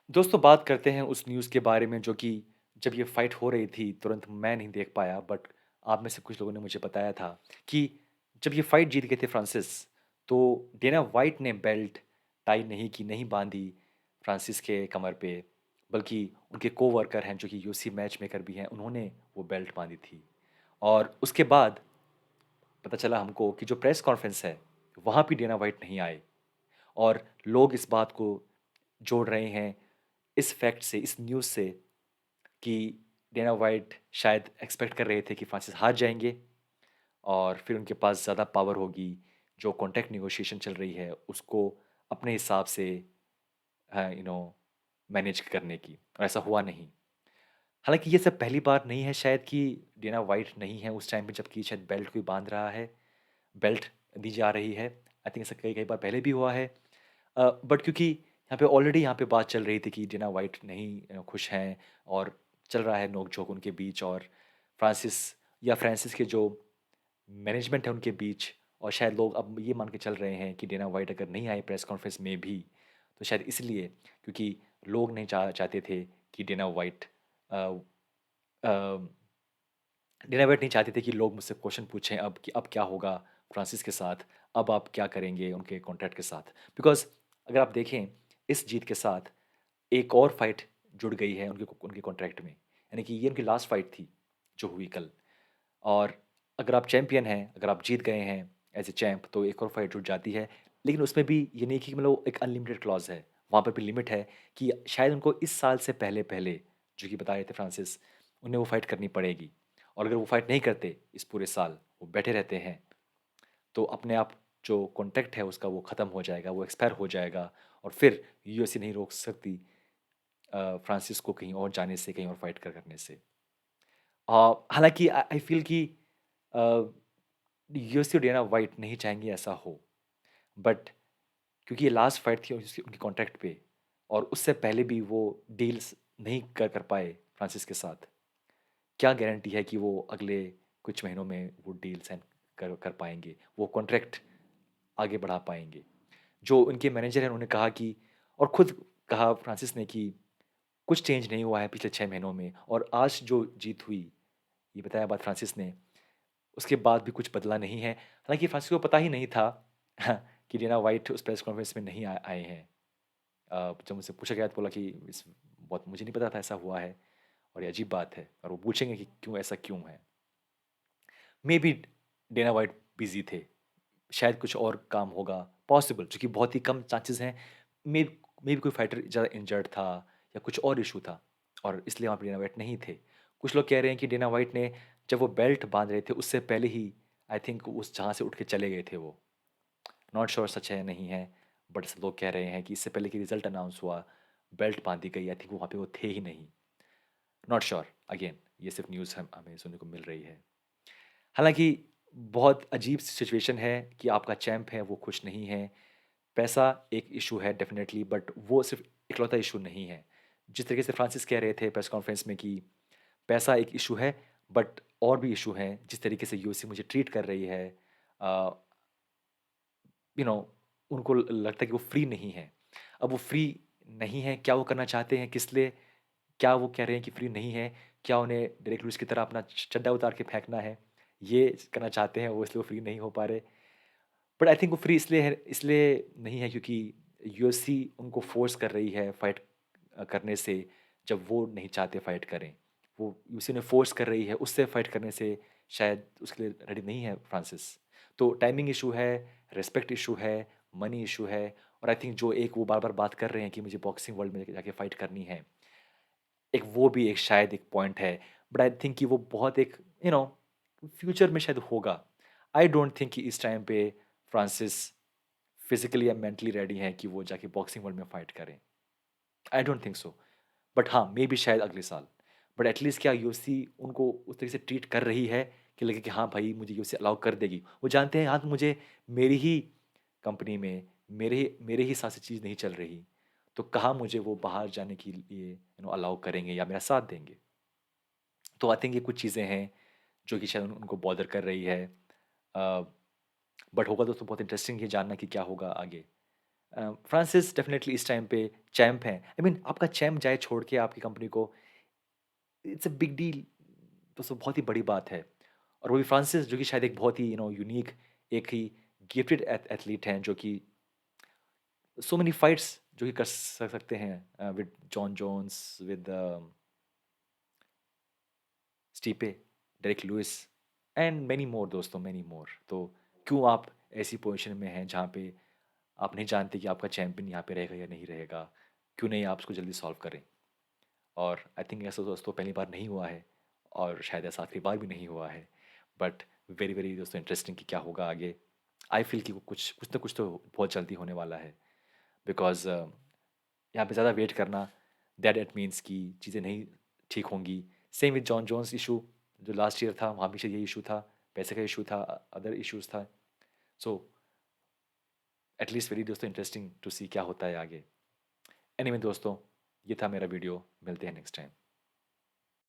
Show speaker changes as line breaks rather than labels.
दोस्तों बात करते हैं उस न्यूज़ के बारे में जो कि जब ये फाइट हो रही थी तुरंत मैं नहीं देख पाया बट आप में से कुछ लोगों ने मुझे बताया था कि जब ये फाइट जीत गए थे फ्रांसिस तो डेना वाइट ने बेल्ट टाई नहीं की नहीं बांधी फ्रांसिस के कमर पे बल्कि उनके कोवर्कर हैं जो कि यूएफसी मैच मेकर भी हैं उन्होंने वो बेल्ट बांधी थी और उसके बाद पता चला हमको कि जो प्रेस कॉन्फ्रेंस है वहाँ भी डेना वाइट नहीं आए और लोग इस बात को जोड़ रहे हैं इस फैक्ट से इस न्यूज़ से कि डेना वाइट शायद एक्सपेक्ट कर रहे थे कि फ्रांसिस हार जाएंगे और फिर उनके पास ज़्यादा पावर होगी जो कॉन्ट्रैक्ट नेगोशिएशन चल रही है उसको अपने हिसाब से यू नो मैनेज करने की और ऐसा हुआ नहीं। हालांकि ये सब पहली बार नहीं है शायद कि डेना वाइट नहीं है उस टाइम पे जबकि शायद बेल्ट कोई बांध रहा है बेल्ट दी जा रही है। आई थिंक ऐसा कई कई बार पहले भी हुआ है बट क्योंकि यहाँ पे ऑलरेडी यहाँ पे बात चल रही थी कि डिना वाइट नहीं खुश हैं और चल रहा है नोक-झोंक उनके बीच और फ्रांसिस या फ्रांसिस के जो मैनेजमेंट है उनके बीच और शायद लोग अब ये मान के चल रहे हैं कि डिना वाइट अगर नहीं आए प्रेस कॉन्फ्रेंस में भी तो शायद इसलिए क्योंकि लोग नहीं चाहते थे कि डिना वाइट अ, अ, डिना वाइट नहीं चाहते थे कि लोग मुझसे क्वेश्चन पूछें अब कि अब क्या होगा फ्रांसिस के साथ, अब आप क्या करेंगे उनके कॉन्ट्रैक्ट के साथ? बिकॉज़ अगर आप देखें इस जीत के साथ एक और फाइट जुड़ गई है उनके उनके कॉन्ट्रैक्ट में। यानी कि ये उनकी लास्ट फाइट थी, जो हुई कल और अगर आप चैंपियन हैं, अगर आप जीत गए हैं एज़ अ चैंप तो एक और फाइट जुड़ जाती है। लेकिन उसमें भी ये नहीं कि मतलब एक अनलिमिटेड क्लॉज़ है। वहाँ पे भी लिमिट है कि शायद उनको इस साल से पहले-पहले जो कि बता रहे थे फ्रांसिस, उन्हें वो फाइट करनी पड़ेगी और अगर वो फाइट नहीं करते इस पूरे साल, वो बैठे रहते हैं, तो अपने आप जो कॉन्ट्रैक्ट है उसका वो ख़त्म हो जाएगा, वो एक्सपायर हो जाएगा और फिर यूएफसी नहीं रोक सकती फ्रांसिस को कहीं और जाने से, कहीं और फाइट करने से। हालाँकि आई आई फ़ील कि अ, यूएफसी और डेना व्हाइट नहीं चाहेंगे ऐसा हो। बट क्योंकि ये लास्ट फाइट थी उसकी उनके कॉन्ट्रैक्ट पे और उससे पहले भी वो डील्स नहीं कर पाए फ्रांसिस के साथ। क्या गारंटी है कि वो अगले कुछ महीनों में वो डील साइन कर कर पाएँगे, वो कॉन्ट्रैक्ट आगे बढ़ा पाएँगे? जो उनके मैनेजर हैं उन्होंने कहा कि और खुद कहा फ्रांसिस ने कि कुछ चेंज नहीं हुआ है पिछले 6 महीनों में और आज जो जीत हुई, ये बताया बात फ्रांसिस ने, उसके बाद भी कुछ बदला नहीं है। हालाँकि फ्रांसिस को पता ही नहीं था कि डेना व्हाइट उस प्रेस कॉन्फ्रेंस में नहीं आए हैं। जब मुझसे पूछा गया तो बोला कि इस बहुत मुझे नहीं पता था ऐसा हुआ है और ये अजीब बात है और वो पूछेंगे कि क्यों ऐसा क्यों है? मेबी डेना व्हाइट बिज़ी थे, शायद कुछ और काम होगा, पॉसिबल जो कि बहुत ही कम चांसेस हैं। मे मेबी कोई फाइटर ज़्यादा इंजर्ड था या कुछ और इश्यू था और इसलिए वहाँ पे डेना व्हाइट नहीं थे। कुछ लोग कह रहे हैं कि डेना व्हाइट ने जब वो बेल्ट बाँध रहे थे उससे पहले ही आई थिंक उस जहाँ से उठ के चले गए थे वो। नॉट श्योर सच है या नहीं है, बट सब लोग कह रहे हैं कि इससे पहले कि रिज़ल्ट अनाउंस हुआ, बेल्ट बाँधी गई, आई थिंक वहाँ पे वो थे ही नहीं। नॉट श्योर अगेन ये सिर्फ़ न्यूज़ हम हमें सुनने को मिल रही है। हालाँकि बहुत अजीब सिचुएशन है कि आपका चैम्प है वो खुश नहीं है। पैसा एक इश्यू है डेफ़िनेटली बट वो सिर्फ़ इकलौता इश्यू नहीं है। जिस तरीके से फ्रांसिस कह रहे थे प्रेस कॉन्फ्रेंस में कि पैसा एक इश्यू है बट और भी इश्यू हैं। जिस तरीके से यूएसए मुझे ट्रीट कर रही है अ, यू नो उनको लगता है कि वो फ्री नहीं है। अब वो फ्री नहीं है, क्या वो करना चाहते हैं किस लिए? क्या वो कह रहे हैं कि फ्री नहीं है? क्या उन्हें डायरेक्ट लुइस की तरह अपना चड्डा उतार के फेंकना है? ये करना चाहते हैं वो इसलिए वो फ्री नहीं हो पा रहे। बट आई थिंक वो फ्री इसलिए नहीं है क्योंकि यूएफसी उनको फ़ोर्स कर रही है फाइट करने से जब वो नहीं चाहते फाइट करें। वो यूएफसी उन्हें फ़ोर्स कर रही है उससे फाइट करने से शायद उसके लिए रेडी नहीं है फ्रांसिस। तो टाइमिंग इश्यू है, रिस्पेक्ट इश्यू है, मनी इश्यू है और आई थिंक जो एक वो बार-बार बात कर रहे हैं कि मुझे बॉक्सिंग वर्ल्ड में जाके फाइट करनी है। एक वो भी एक शायद एक पॉइंट है। बट आई थिंक कि वो बहुत एक यू नो फ्यूचर में शायद होगा। आई डोंट थिंक कि इस टाइम पे फ्रांसिस फिज़िकली या मेंटली रेडी हैं कि वो जाके बॉक्सिंग वर्ल्ड में फाइट करें। I don't think so. But हाँ, मेबी शायद अगले साल। बट एटलीस्ट क्या यूएफसी उनको उस तरीके से ट्रीट कर रही है कि लगे कि हाँ भाई, मुझे यूएफसी अलाउ कर देगी। वो जानते हैं हाँ, तो मुझे मेरी ही कंपनी में मेरे ही हिसाब से चीज़ नहीं चल रही, तो कहाँ मुझे वो बाहर जाने के लिए अलाउ करेंगे या मेरा साथ देंगे। तो आई थिंक ये कुछ चीज़ें हैं जो कि शायद उनको बॉदर कर रही है। बट होगा तो बहुत इंटरेस्टिंग ये जानना कि क्या होगा आगे। फ्रांसिस डेफ़िनेटली इस टाइम पे चैम्प हैं। आई मीन आपका चैम्प जाए छोड़ के आपकी कंपनी को, इट्स अ बिग डील। दोस्तों बहुत ही बड़ी बात है। और वो भी फ्रांसिस जो कि शायद एक बहुत ही यूनिक, एक ही गिफ्टेड एथलीट हैं जो कि सो मेनी फाइट्स जो कि कर सकते हैं with John Jones, with Stipe, Derrick Lewis and many more दोस्तों, मेनी मोर। तो क्यों आप ऐसी पोजीशन में हैं जहाँ पे आप नहीं जानते कि आपका चैंपियन यहाँ पे रहेगा या नहीं रहेगा? क्यों नहीं आप उसको जल्दी सॉल्व करें? और आई थिंक ऐसा दोस्तों पहली बार नहीं हुआ है और शायद ऐसा आखिरी बार भी नहीं हुआ है। बट वेरी वेरी दोस्तों इंटरेस्टिंग कि क्या होगा आगे। आई फील कि वो कुछ कुछ ना कुछ तो बहुत जल्दी होने वाला है, बिकॉज यहाँ पे ज़्यादा वेट करना, दैट इट मीन्स कि चीज़ें नहीं ठीक होंगी। Same with John Jones issue, जो लास्ट ईयर था वहाँ भी शायद यही इशू था, पैसे का इशू था, अदर इश्यूज था। सो एटलीस्ट वेरी दोस्तों इंटरेस्टिंग टू सी क्या होता है आगे। एनीवे दोस्तों, ये था मेरा वीडियो, मिलते हैं नेक्स्ट टाइम।